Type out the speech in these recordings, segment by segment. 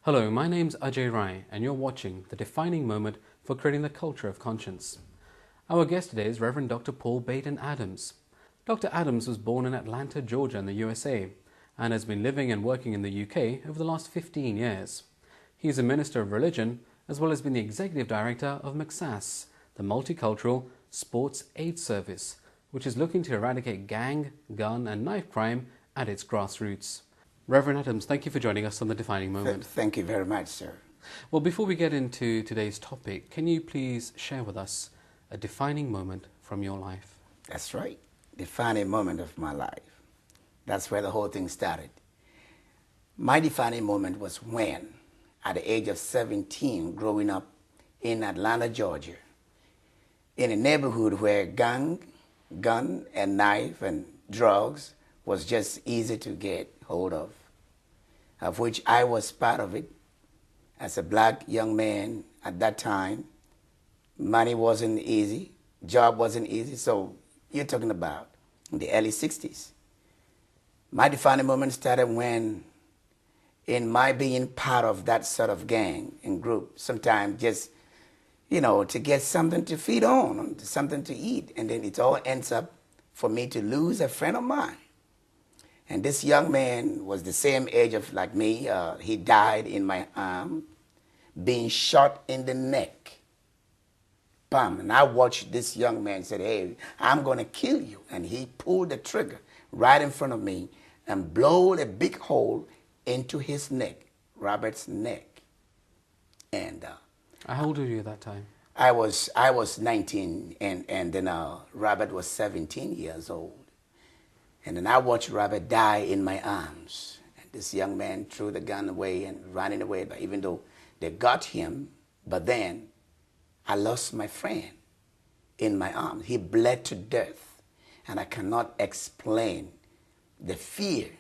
Hello, my name's Ajay, and you're watching the defining moment for creating the culture of conscience. Our guest today is Reverend Dr. Paul Baiden-Adams. Dr. Adams was born in Atlanta, Georgia in the USA, and has been living and working in the UK over the last 15 years. He is a minister of religion, as well as being the executive director of MCSAS, the Multicultural Sports Aid Service, which is looking to eradicate gang, gun and knife crime at its grassroots. Reverend Adams, thank you for joining us on The Defining Moment. Thank you very much, sir. Well, before we get into today's topic, can you please share with us a defining moment from your life? That's right. Defining moment of my life. That's where the whole thing started. My defining moment was when, at the age of 17, growing up in Atlanta, Georgia, in a neighborhood where gun, and knife and drugs was just easy to get hold of which I was part of it. As a black young man at that time, money wasn't easy, job wasn't easy, so you're talking about in the early 60s. My defining moment started when, in my being part of that sort of gang and group, sometimes just, to get something to feed on, something to eat, and then it all ends up for me to lose a friend of mine. And this young man was the same age of like me. He died in my arm, being shot in the neck. Bam. And I watched this young man say, "Hey, I'm going to kill you." And he pulled the trigger right in front of me and blew a big hole into his neck, Robert's neck. And How old were you at that time? I was 19, and then Robert was 17 years old. And then I watched Robert die in my arms. And this young man threw the gun away and ran away, but even though they got him, but then I lost my friend in my arms. He bled to death. And I cannot explain the fear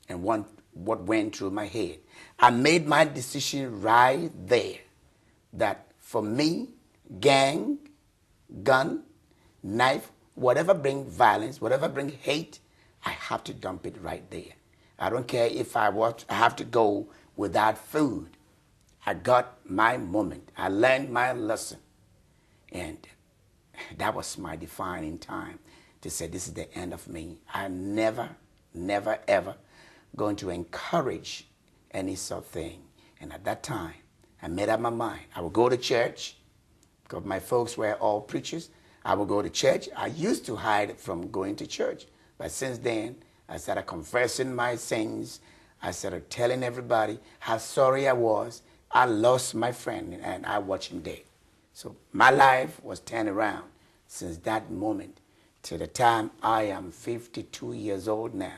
and what went through my head. I made my decision right there that for me, gang, gun, knife, whatever bring violence, whatever bring hate, I have to dump it right there. I don't care if I have to go without food. I got my moment. I learned my lesson. And that was my defining time to say, this is the end of me. I'm never, ever going to encourage any sort of thing. And at that time, I made up my mind. I would go to church, because my folks were all preachers. I would go to church. I used to hide from going to church. But since then, I started confessing my sins. I started telling everybody how sorry I was. I lost my friend, and I watched him dead. So my life was turned around since that moment to the time I am 52 years old now.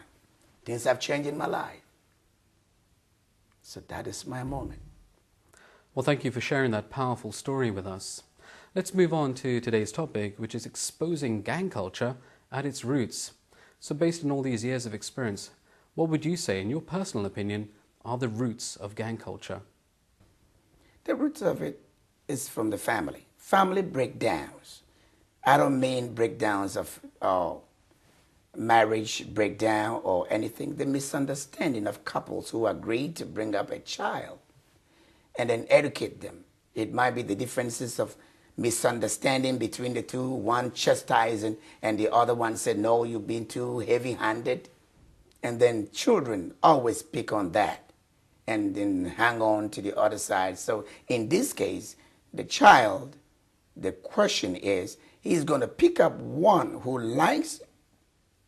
Things have changed in my life. So that is my moment. Well, thank you for sharing that powerful story with us. Let's move on to today's topic, which is exposing gang culture at its roots. So based on all these years of experience, what would you say, in your personal opinion, are the roots of gang culture? The roots of it is from the family. Family breakdowns. I don't mean breakdowns of marriage breakdown or anything. The misunderstanding of couples who agreed to bring up a child and then educate them. It might be the differences of misunderstanding between the two, one chastising and the other one said, "No, you've been too heavy-handed." And then children always pick on that and then hang on to the other side. So in this case, the child, the question is, he's going to pick up one who likes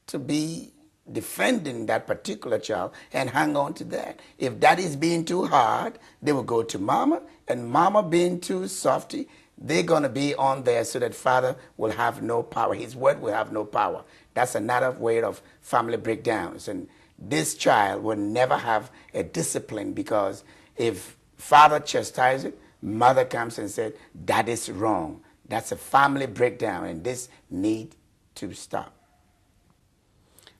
to be defending that particular child and hang on to that. If that is being too hard, they will go to mama, and mama being too softy, they're going to be on there so that father will have no power. His word will have no power. That's another way of family breakdowns. And this child will never have a discipline, because if father chastises it, mother comes and says, "That is wrong." That's a family breakdown, and this need to stop.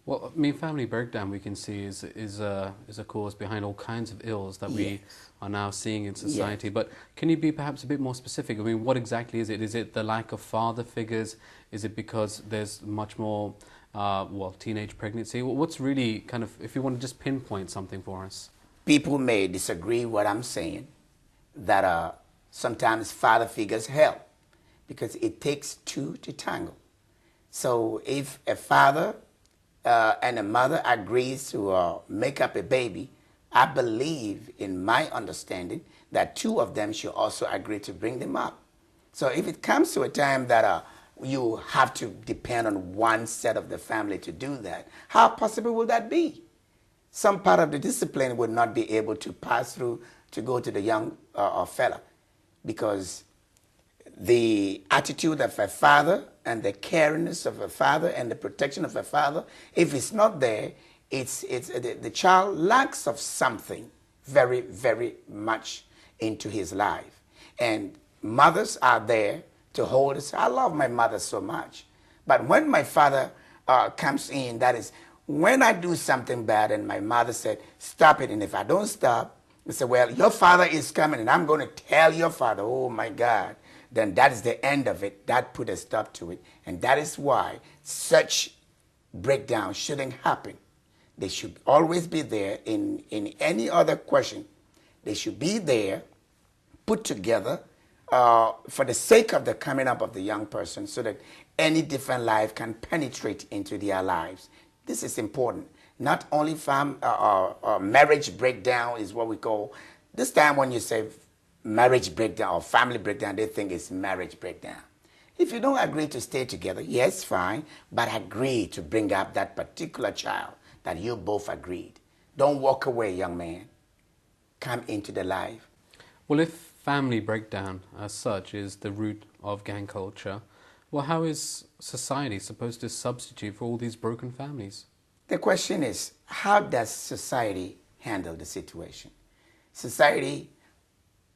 Well, I mean, family breakdown, we can see, is a cause behind all kinds of ills that we are now seeing in society. Yes. But can you be perhaps a bit more specific? I mean, what exactly is it? Is it the lack of father figures? Is it because there's much more, teenage pregnancy? What's really kind of, if you want to just pinpoint something for us? people may disagree what I'm saying, that sometimes father figures help because it takes two to tango. So if a father and a mother agrees to make up a baby, I believe, in my understanding, that two of them should also agree to bring them up. So if it comes to a time that you have to depend on one set of the family to do that, how possible will that be? Some part of the discipline would not be able to pass through to go to the young fella, because the attitude of a father and the caringness of a father and the protection of a father, if it's not there, the child lacks of something very, very much into his life. And mothers are there to hold us. I love my mother so much. But when my father comes in, that is, when I do something bad and my mother said, stop it, and if I don't stop, they say, well, your father is coming and I'm going to tell your father, oh my God, then that is the end of it. That put a stop to it. And that is why such breakdown shouldn't happen. They should always be there in any other question. They should be there, put together, for the sake of the coming up of the young person, so that any different life can penetrate into their lives. This is important. Not only marriage breakdown is what we call, this time when you say marriage breakdown or family breakdown, they think it's marriage breakdown. If you don't agree to stay together, yes, fine, but agree to bring up that particular child that you both agreed. Don't walk away, young man. Come into the life. Well, if family breakdown as such is the root of gang culture, well, how is society supposed to substitute for all these broken families? The question is, how does society handle the situation? Society,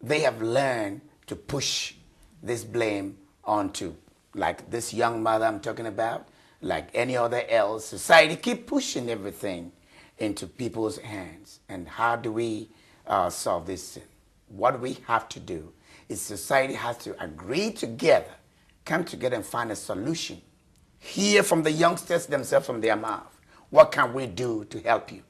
they have learned to push this blame onto, like this young mother I'm talking about, like any other else. Society keep pushing everything into people's hands. And how do we solve this? What we have to do is society has to agree together, come together and find a solution. Hear from the youngsters themselves from their mouth. What can we do to help you?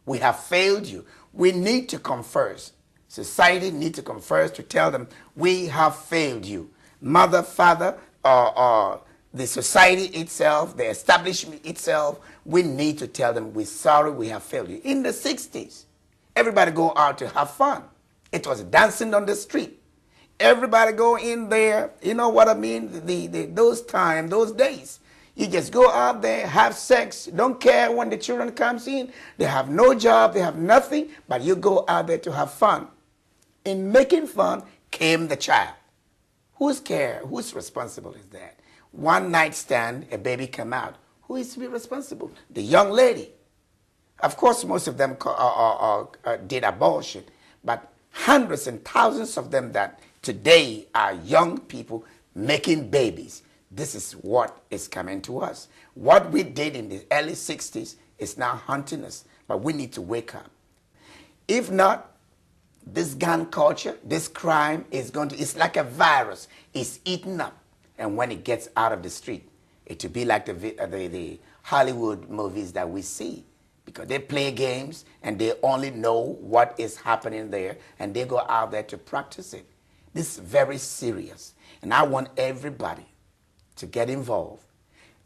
We have failed you. We need to come first. Society needs to come first to tell them, we have failed you. Mother, father, the society itself, the establishment itself, we need to tell them, we're sorry, we have failed you. In the 60s, everybody go out to have fun. It was dancing on the street. Everybody go in there, you know what I mean? Those times, those days. You just go out there, have sex, don't care when the children comes in. They have no job, they have nothing, but you go out there to have fun. In making fun came the child. Whose care, who's responsible is that? One night stand, a baby come out. Who is to be responsible? The young lady. Of course, most of them did abortion, but hundreds and thousands of them that today are young people making babies. This is what is coming to us. What we did in the early 60s is now haunting us, but we need to wake up. If not, this gun culture, this crime is it's like a virus. It's eaten up. And when it gets out of the street, it will be like the Hollywood movies that we see. Because they play games and they only know what is happening there and they go out there to practice it. This is very serious. And I want everybody to get involved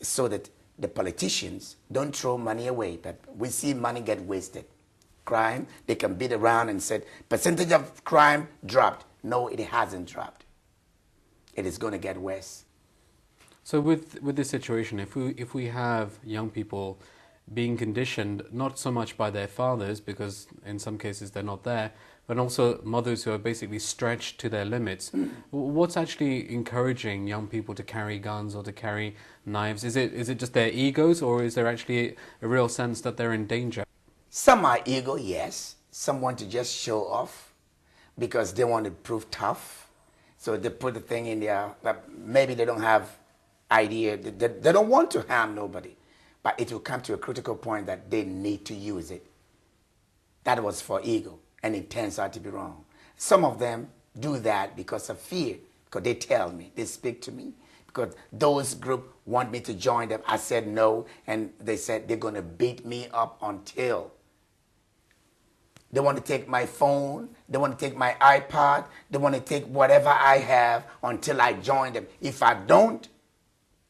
so that the politicians don't throw money away. But we see money get wasted. Crime, they can beat around and say, percentage of crime dropped. No, it hasn't dropped. It is going to get worse. So with this situation, if we have young people being conditioned not so much by their fathers, because in some cases they're not there, but also mothers who are basically stretched to their limits. What's actually encouraging young people to carry guns or to carry knives? Is it just their egos, or is there actually a real sense that they're in danger? Some are ego, yes. Some want to just show off because they want to prove tough. So they put the thing in there, but maybe they don't have idea. They don't want to harm nobody. But it will come to a critical point that they need to use it. That was for ego, and it turns out to be wrong. Some of them do that because of fear, because they tell me, they speak to me, because those groups want me to join them. I said no, and they said they're going to beat me up until They want to take my phone. They want to take my iPod. They want to take whatever I have until I join them. If I don't,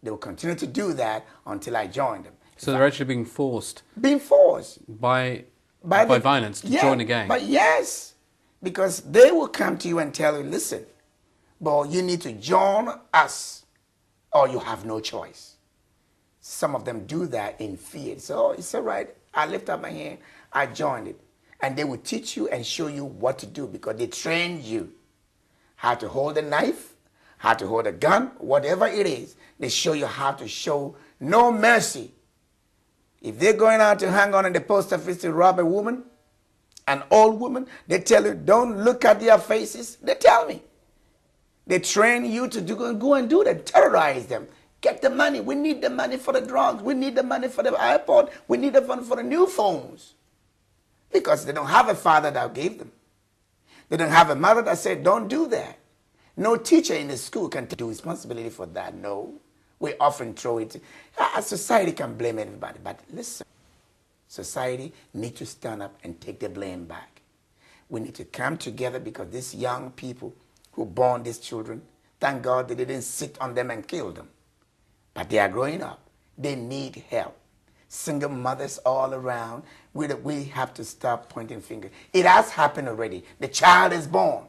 they will continue to do that until I join them. So they're actually being forced. Being forced. By violence to join a gang. But yes, because they will come to you and tell you, listen, but you need to join us or you have no choice. Some of them do that in fear. So it's all right. I lift up my hand. I joined it. And they will teach you and show you what to do because they trained you how to hold a knife, how to hold a gun, whatever it is. They show you how to show no mercy. If they're going out to hang on in the post office to rob a woman, an old woman, they tell you, don't look at their faces. They tell me. They train you to go and do that, terrorize them. Get the money. We need the money for the drugs. We need the money for the iPod. We need the money for the new phones. Because they don't have a father that gave them. They don't have a mother that said, don't do that. No teacher in the school can take responsibility for that. No. We often throw it. Society can blame everybody. But listen, society needs to stand up and take the blame back. We need to come together because these young people who born these children, thank God they didn't sit on them and kill them. But they are growing up. They need help. Single mothers all around. We have to stop pointing fingers. It has happened already. The child is born.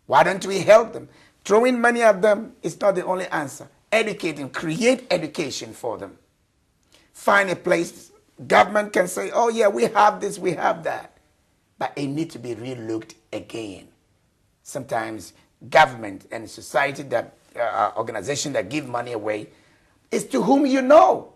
Why don't we help them? Throwing money at them is not the only answer. Educate them. Create education for them. Find a place. Government can say, oh yeah, we have this, we have that. But it needs to be re-looked again. Sometimes government and society, that organization that give money away, is to whom you know.